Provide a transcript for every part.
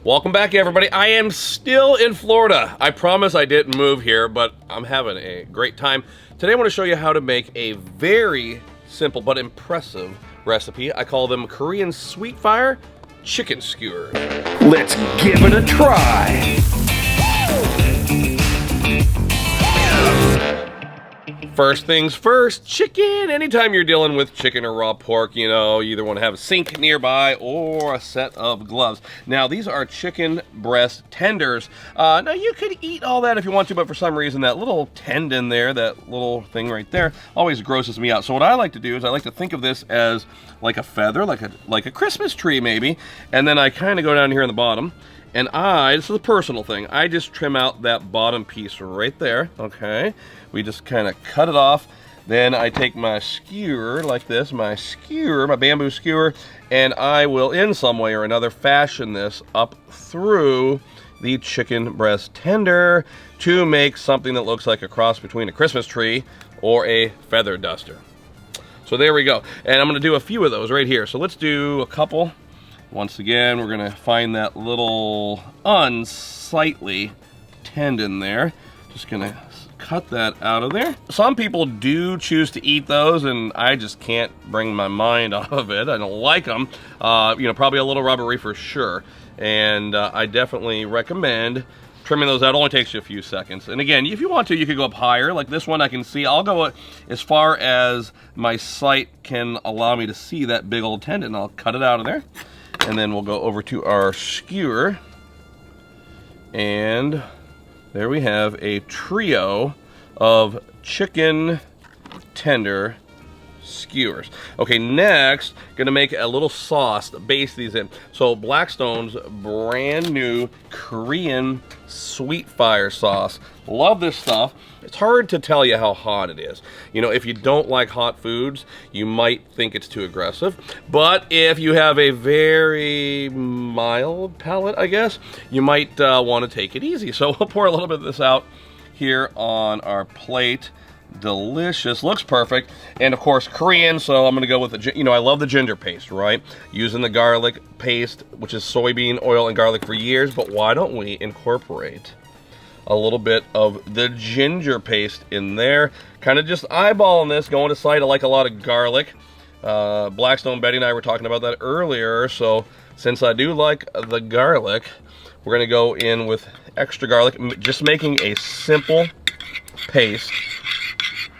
Welcome back, everybody. I am still in Florida. I promise I didn't move here, but I'm having a great time. Today I want to show you how to make a very simple but impressive recipe. I call them Korean sweet fire chicken skewers. Let's give it a try. First things first, chicken. Anytime you're dealing with chicken or raw pork, you know, you either want to have a sink nearby or a set of gloves. Now, these are chicken breast tenders. Now, you could eat all that if you want to, but for some reason, that little tendon there, that little thing right there, always grosses me out. So what I like to do is I like to think of this as like a feather, like a Christmas tree maybe, and then I kind of go down here in the bottom, and this is a personal thing, I just trim out that bottom piece right there, okay? We just kind of cut it off. Then I take my skewer like this, my bamboo skewer, and I will in some way or another fashion this up through the chicken breast tender to make something that looks like a cross between a Christmas tree or a feather duster. So there we go. And I'm gonna do a few of those right here. So let's do a couple. Once again, we're gonna find that little unsightly tendon there. Just gonna cut that out of there. Some people do choose to eat those, and I just can't bring my mind off of it. I don't like them. You know, probably a little rubbery for sure. And I definitely recommend trimming those out. It only takes you a few seconds. And again, if you want to, you could go up higher. Like this one, I can see. I'll go as far as my sight can allow me to see that big old tendon. I'll cut it out of there. And then we'll go over to our skewer. And there we have a trio of chicken tender skewers. Okay, next, gonna make a little sauce to base these in. So Blackstone's brand new Korean sweet fire sauce. Love this stuff. It's hard to tell you how hot it is. You know, if you don't like hot foods, you might think it's too aggressive. But if you have a very mild palate, I guess, you might want to take it easy. So we'll pour a little bit of this out here on our plate. Delicious, looks perfect. And of course Korean, so I'm gonna go with the, you know, I love the ginger paste, right? Using the garlic paste, which is soybean oil and garlic for years, but why don't we incorporate a little bit of the ginger paste in there? Kind of just eyeballing this, going to sight. I like a lot of garlic. Blackstone Betty and I were talking about that earlier, so since I do like the garlic, we're gonna go in with extra garlic, just making a simple paste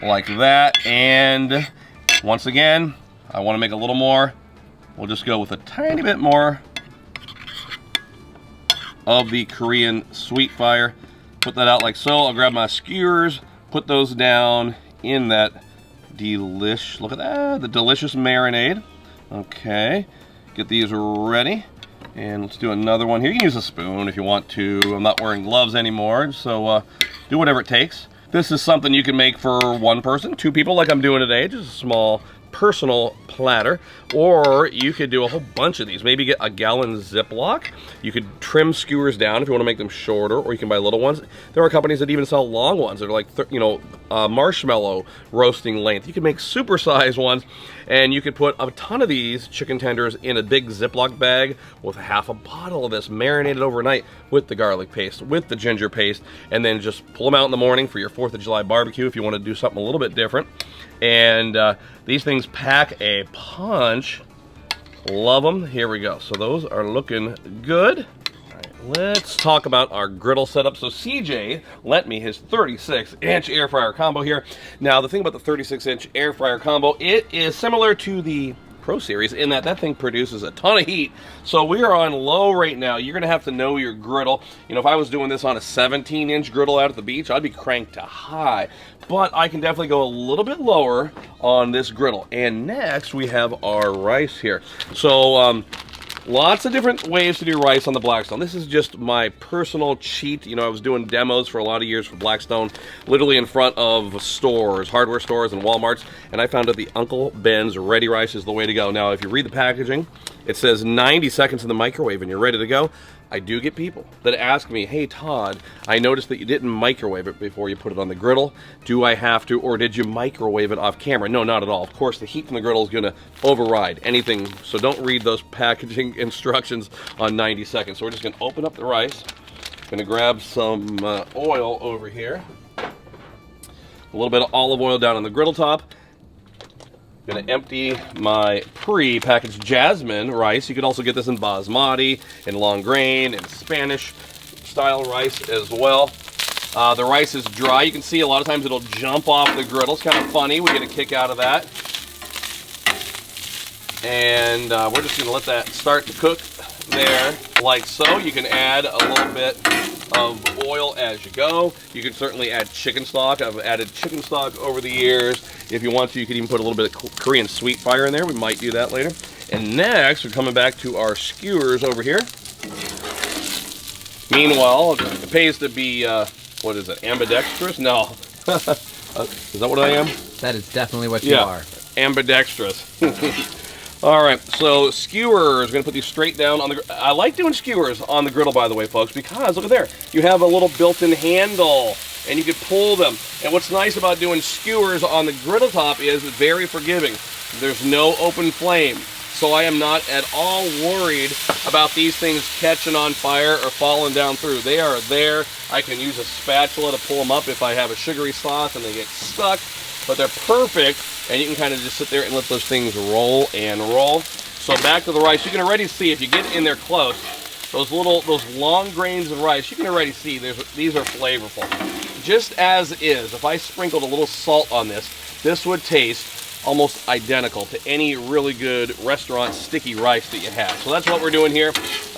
like that. And once again, I want to make a little more. We'll just go with a tiny bit more of the Korean sweet fire. Put that out like so. I'll grab my skewers, put those down in that delish, look at that, the delicious marinade. Okay, get these ready. And let's do another one here. You can use a spoon if you want to. I'm not wearing gloves anymore, so do whatever it takes. This is something you can make for one person, two people like I'm doing today, just a small personal platter. Or you could do a whole bunch of these. Maybe get a gallon Ziploc. You could trim skewers down if you want to make them shorter, or you can buy little ones. There are companies that even sell long ones that are like, you know, marshmallow roasting length. You can make super-sized ones, and you could put a ton of these chicken tenders in a big Ziploc bag with half a bottle of this, marinated overnight with the garlic paste, with the ginger paste, and then just pull them out in the morning for your 4th of July barbecue if you want to do something a little bit different. And these things pack a punch. Love them. Here we go. So those are looking good. All right, let's talk about our griddle setup. So CJ lent me his 36-inch air fryer combo here. Now the thing about the 36-inch air fryer combo, it is similar to the Pro Series in that thing produces a ton of heat. So we are on low right now. You're gonna have to know your griddle. You know, if I was doing this on a 17-inch griddle out at the beach, I'd be cranked to high. But I can definitely go a little bit lower on this griddle. And next we have our rice here. So lots of different ways to do rice on the Blackstone. This is just my personal cheat. You know, I was doing demos for a lot of years for Blackstone, literally in front of stores, hardware stores and Walmarts, and I found that the Uncle Ben's Ready Rice is the way to go. Now, if you read the packaging, It says 90 seconds in the microwave and you're ready to go. I do get people that ask me, hey Todd, I noticed that you didn't microwave it before you put it on the griddle. Do I have to, or did you microwave it off camera? No, not at all. Of course, the heat from the griddle is gonna override anything, so don't read those packaging instructions on 90 seconds. So we're just gonna open up the rice. Gonna grab some oil over here. A little bit of olive oil down on the griddle top. Gonna empty my pre-packaged jasmine rice. You could also get this in basmati, in long grain, and Spanish style rice as well. The rice is dry. You can see a lot of times it'll jump off the griddle. It's kind of funny. We get a kick out of that. And we're just gonna let that start to cook there like so. You can add a little bit of oil as you go. You can certainly add chicken stock. I've added chicken stock over the years. If you want to, you could even put a little bit of Korean sweet fire in there. We might do that later. And next, we're coming back to our skewers over here. Meanwhile, it pays to be, what is it, ambidextrous? No. Is that what I am? That is definitely what you are. Ambidextrous. All right, so skewers, we're gonna put these straight down on the, I like doing skewers on the griddle, by the way, folks, because look at there, you have a little built-in handle and you can pull them. And what's nice about doing skewers on the griddle top is it's very forgiving. There's no open flame. So I am not at all worried about these things catching on fire or falling down through. They are there. I can use a spatula to pull them up if I have a sugary sauce and they get stuck, but they're perfect. And you can kind of just sit there and let those things roll and roll. So back to the rice, you can already see if you get in there close, those long grains of rice, you can already see these are flavorful. Just as is, if I sprinkled a little salt on this, this would taste almost identical to any really good restaurant sticky rice that you have. So that's what we're doing here.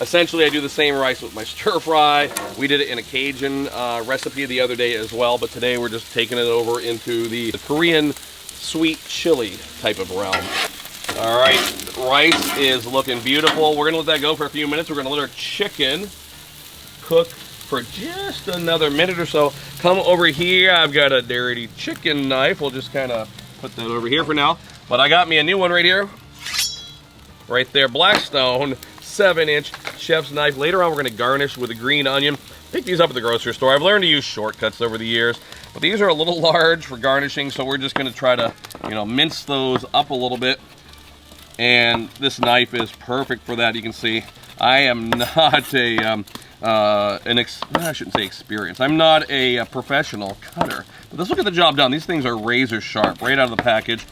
Essentially, I do the same rice with my stir fry. We did it in a Cajun recipe the other day as well, but today we're just taking it over into the Korean sweet chili type of realm. All right, rice is looking beautiful. We're gonna let that go for a few minutes. We're gonna let our chicken cook for just another minute or so. Come over here. I've got a dirty chicken knife. We'll just kind of put that over here for now. But I got me a new one right here. Right there, Blackstone 7-inch chef's knife. Later on, we're gonna garnish with a green onion. Pick these up at the grocery store. I've learned to use shortcuts over the years, but these are a little large for garnishing, so we're just gonna try to, mince those up a little bit. And this knife is perfect for that. You can see I am not I shouldn't say experienced. I'm not a professional cutter, but let's look at the job done. These things are razor sharp right out of the package.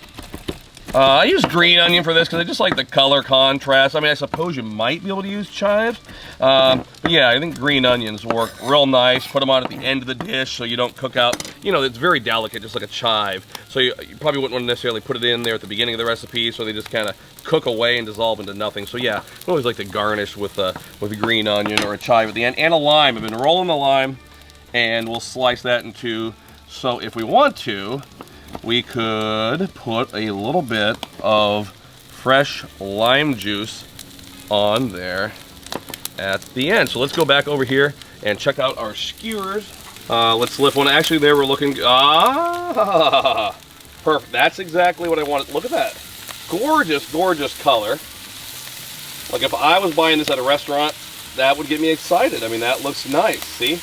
I use green onion for this because I just like the color contrast. I mean, I suppose you might be able to use chives. But yeah, I think green onions work real nice. Put them on at the end of the dish so you don't cook out. It's very delicate, just like a chive. So you probably wouldn't want to necessarily put it in there at the beginning of the recipe, so they just kind of cook away and dissolve into nothing. So yeah, I always like to garnish with a green onion or a chive at the end, and a lime. I've been rolling the lime, and we'll slice that in two. So if we want to, we could put a little bit of fresh lime juice on there at the end. So let's go back over here and check out our skewers. Let's lift one. Actually, there we're looking. Perfect. That's exactly what I wanted. Look at that. Gorgeous, gorgeous color. Like if I was buying this at a restaurant, that would get me excited. I mean, that looks nice. See?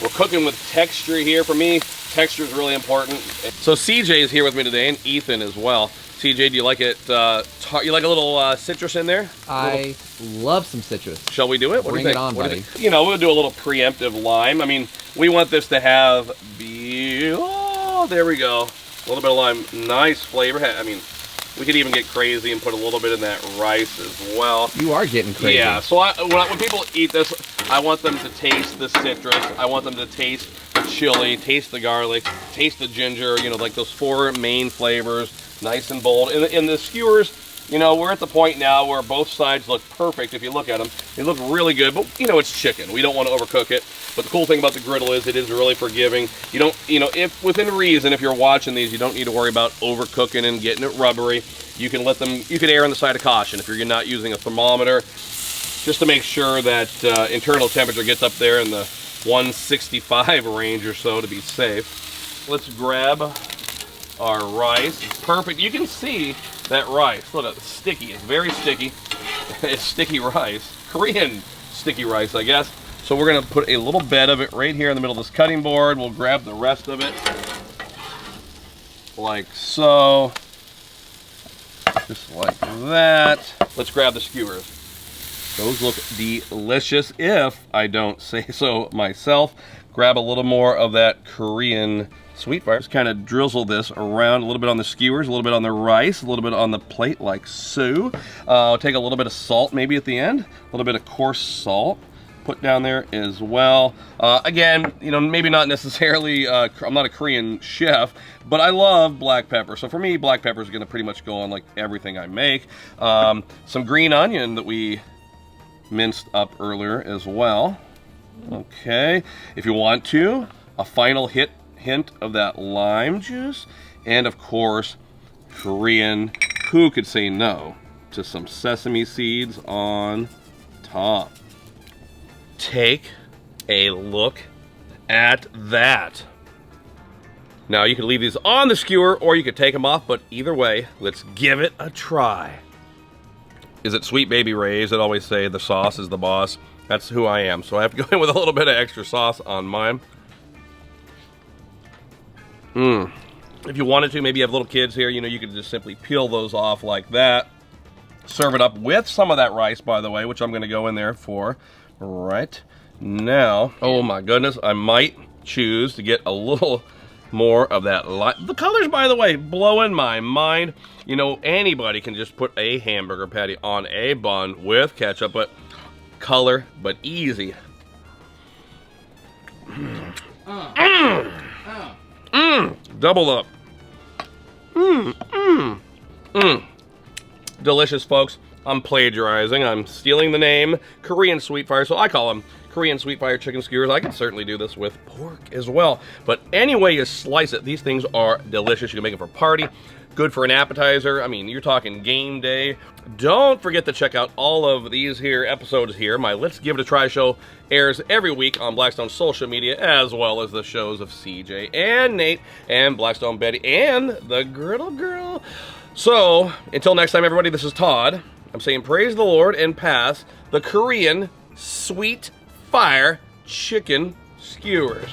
We're cooking with texture here. For me, texture is really important. So CJ is here with me today, and Ethan as well. CJ, do you like it? You like a little citrus in there? I love some citrus. Shall we do it? What Bring do you think? it on, buddy. We'll do a little preemptive lime. I mean, we want this to have there we go. A little bit of lime, nice flavor. I mean, we could even get crazy and put a little bit in that rice as well. You are getting crazy. Yeah, so when people eat this, I want them to taste the citrus. I want them to taste the chili, taste the garlic, taste the ginger, like those 4 main flavors, nice and bold. In the skewers, we're at the point now where both sides look perfect. If you look at them, they look really good, but it's chicken. We don't want to overcook it. But the cool thing about the griddle is it is really forgiving. You don't, if within reason, if you're watching these, you don't need to worry about overcooking and getting it rubbery. You can you can err on the side of caution if you're not using a thermometer, just to make sure that internal temperature gets up there in the 165 range or so to be safe. Let's grab our rice. It's perfect. You can see that rice. Look, it's sticky. It's very sticky. It's sticky rice. Korean sticky rice, I guess. So we're going to put a little bed of it right here in the middle of this cutting board. We'll grab the rest of it like so. Just like that. Let's grab the skewers. Those look delicious if I don't say so myself. Grab a little more of that Korean sweet fire. Just kind of drizzle this around a little bit on the skewers, a little bit on the rice, a little bit on the plate like so. I'll take a little bit of salt maybe at the end, a little bit of coarse salt. Put down there as well. Again, you know, maybe not necessarily, I'm not a Korean chef, but I love black pepper. So for me, black pepper is gonna pretty much go on like everything I make. Some green onion that we minced up earlier as well. Okay, if you want to, a final hint of that lime juice, and of course, Korean, who could say no to some sesame seeds on top. Take a look at that. Now you can leave these on the skewer or you could take them off, but either way, let's give it a try. Is it Sweet Baby Ray's that always say the sauce is the boss? That's who I am, so I have to go in with a little bit of extra sauce on mine. If you wanted to, maybe you have little kids here, you know, you could just simply peel those off like that. Serve it up with some of that rice, by the way, which I'm gonna go in there for right now. Oh my goodness, I might choose to get a little more of that light. The colors, by the way, blowing my mind. You know, anybody can just put a hamburger patty on a bun with ketchup, but color, but easy. Double up. Delicious, folks. I'm plagiarizing. I'm stealing the name Korean Sweet Fire, so I call them Korean Sweet Fire chicken skewers. I can certainly do this with pork as well. But any way you slice it, these things are delicious. You can make them for a party, good for an appetizer. I mean, you're talking game day. Don't forget to check out all of these here episodes here. My Let's Give It a Try show airs every week on Blackstone social media, as well as the shows of CJ and Nate and Blackstone Betty and the Griddle Girl. So, until next time, everybody, this is Todd. I'm saying praise the Lord and pass the Korean Sweet Fire chicken skewers.